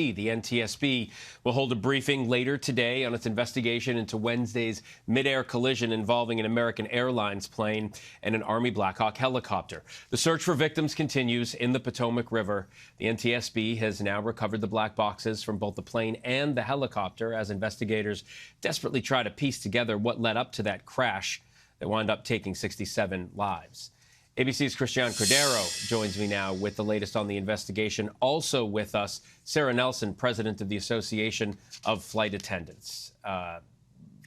The NTSB will hold a briefing later today on its investigation into Wednesday's mid-air collision involving an American Airlines plane and an Army Black Hawk helicopter. The search for victims continues in the Potomac River. The NTSB has now recovered the black boxes from both the plane and the helicopter as investigators desperately try to piece together what led up to that crash that wound up taking 67 lives. ABC's Christiane Cordero joins me now with the latest on the investigation. Also with us, Sara Nelson, president of the Association of Flight Attendants.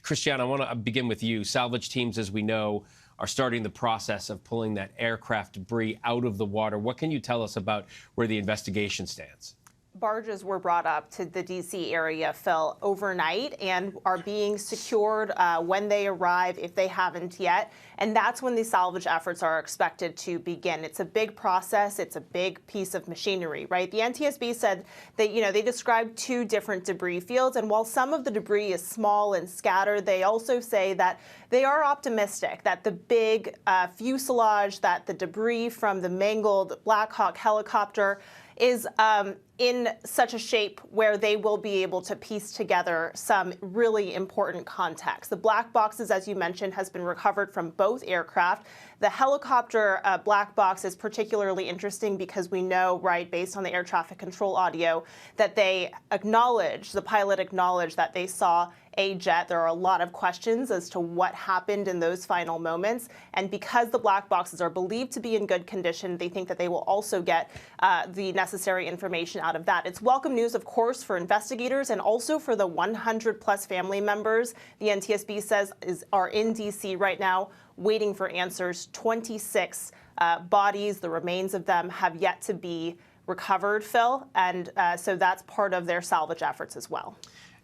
Christiane, I want to begin with you. Salvage teams, as we know, are starting the process of pulling that aircraft debris out of the water. What can you tell us about where the investigation stands? Barges were brought up to the D.C. area, Phil, overnight and are being secured when they arrive, if they haven't yet. And that's when the salvage efforts are expected to begin. It's a big process. It's a big piece of machinery, right? The NTSB said that, they described two different debris fields. And while some of the debris is small and scattered, they also say that they are optimistic that the big fuselage, that the debris from the mangled Black Hawk helicopter is in such a shape where they will be able to piece together some really important context. The black boxes, as you mentioned, has been recovered from both aircraft. The helicopter black box is particularly interesting because we know, right, based on the air traffic control audio, that the pilot acknowledged that they saw a jet. There are a lot of questions as to what happened in those final moments. And because the black boxes are believed to be in good condition, they think that they will also get the necessary information out of that. It's welcome news, of course, for investigators and also for the 100-plus family members the NTSB says are in D.C. right now waiting for answers. 26 bodies, the remains of them, have yet to be recovered, Phil. And so that's part of their salvage efforts as well.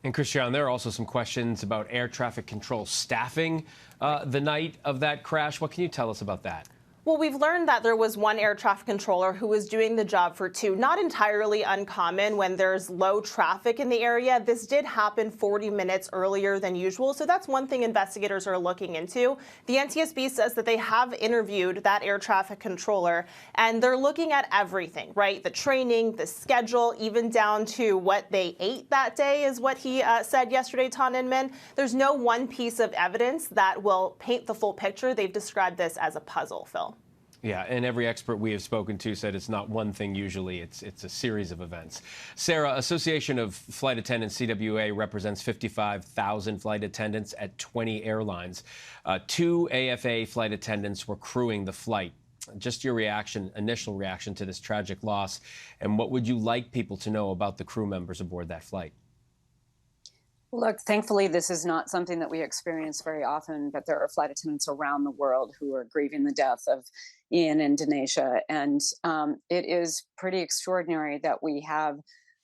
And Christiane, there are also some questions about air traffic control staffing the night of that crash. What can you tell us about that? Well, we've learned that there was one air traffic controller who was doing the job for two. Not entirely uncommon when there's low traffic in the area. This did happen 40 minutes earlier than usual, so that's one thing investigators are looking into. The NTSB says that they have interviewed that air traffic controller, and they're looking at everything, right? The training, the schedule, even down to what they ate that day is what he said yesterday, Ton Inman. There's no one piece of evidence that will paint the full picture. They've described this as a puzzle, Phil. Yeah, and every expert we have spoken to said it's not one thing usually, it's a series of events. Sara, Association of Flight Attendants, CWA, represents 55,000 flight attendants at 20 airlines. 2 AFA flight attendants were crewing the flight. Just your initial reaction to this tragic loss, and what would you like people to know about the crew members aboard that flight? Look, thankfully, this is not something that we experience very often, but there are flight attendants around the world who are grieving the death of Ian and Denasia. And it is pretty extraordinary that we have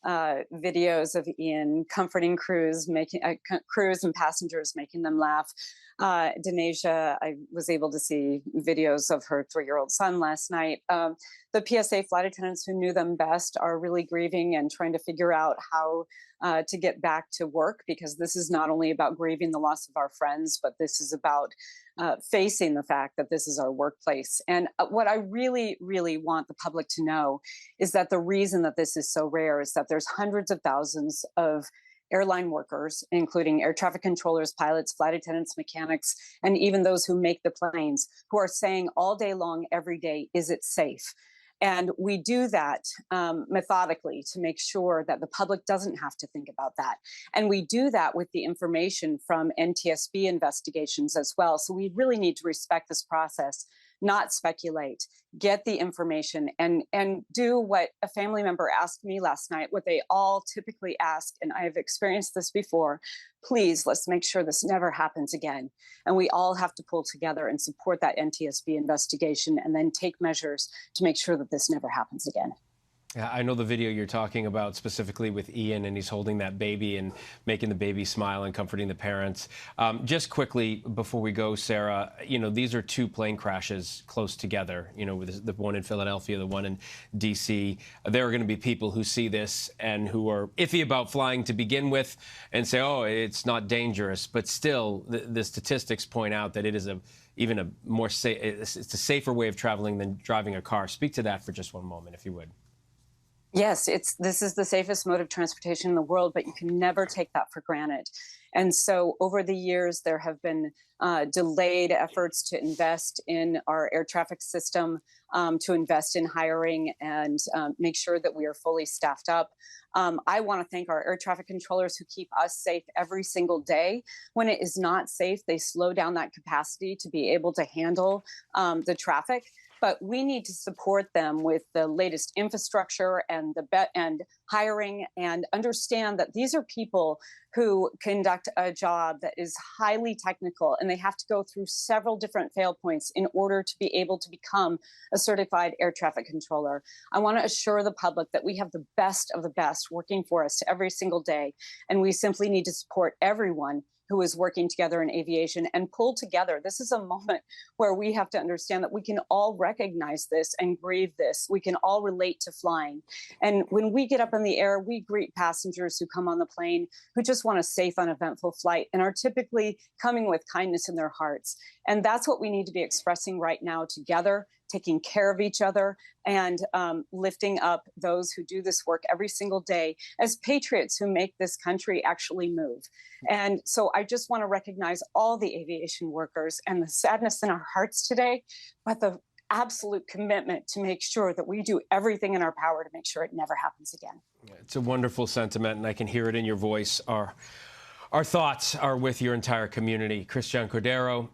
videos of Ian comforting crews and passengers, making them laugh. Denasia, I was able to see videos of her 3-year-old son last night. The PSA flight attendants who knew them best are really grieving and trying to figure out how to get back to work, because this is not only about grieving the loss of our friends, but this is about facing the fact that this is our workplace. And what I really, really want the public to know is that the reason that this is so rare is that there's hundreds of thousands of airline workers, including air traffic controllers, pilots, flight attendants, mechanics, and even those who make the planes, who are saying all day long, every day, is it safe? And we do that methodically to make sure that the public doesn't have to think about that. And we do that with the information from NTSB investigations as well. So we really need to respect this process, not speculate, get the information, and do what a family member asked me last night, what they all typically ask, and I have experienced this before: please, let's make sure this never happens again. And we all have to pull together and support that NTSB investigation and then take measures to make sure that this never happens again. Yeah, I know the video you're talking about specifically with Ian, and he's holding that baby and making the baby smile and comforting the parents. Just quickly before we go, Sara, these are 2 plane crashes close together, with the one in Philadelphia, the one in D.C. There are going to be people who see this and who are iffy about flying to begin with and say, oh, it's not dangerous. But still, the statistics point out that it is it's a safer way of traveling than driving a car. Speak to that for just one moment, if you would. Yes, this is the safest mode of transportation in the world, but you can never take that for granted. And so over the years, there have been delayed efforts to invest in our air traffic system, to invest in hiring and make sure that we are fully staffed up. I want to thank our air traffic controllers who keep us safe every single day. When it is not safe, they slow down that capacity to be able to handle the traffic. But we need to support them with the latest infrastructure and and hiring, and understand that these are people who conduct a job that is highly technical, and they have to go through several different fail points in order to be able to become a certified air traffic controller. I want to assure the public that we have the best of the best working for us every single day, and we simply need to support everyone who is working together in aviation and pull together. This is a moment where we have to understand that we can all recognize this and grieve this. We can all relate to flying. And when we get up in the air, we greet passengers who come on the plane who just want a safe, uneventful flight and are typically coming with kindness in their hearts. And that's what we need to be expressing right now together, taking care of each other, and lifting up those who do this work every single day as patriots who make this country actually move. And so I just want to recognize all the aviation workers and the sadness in our hearts today, but the absolute commitment to make sure that we do everything in our power to make sure it never happens again. It's a wonderful sentiment, and I can hear it in your voice. Our thoughts are with your entire community. Christiane Cordero,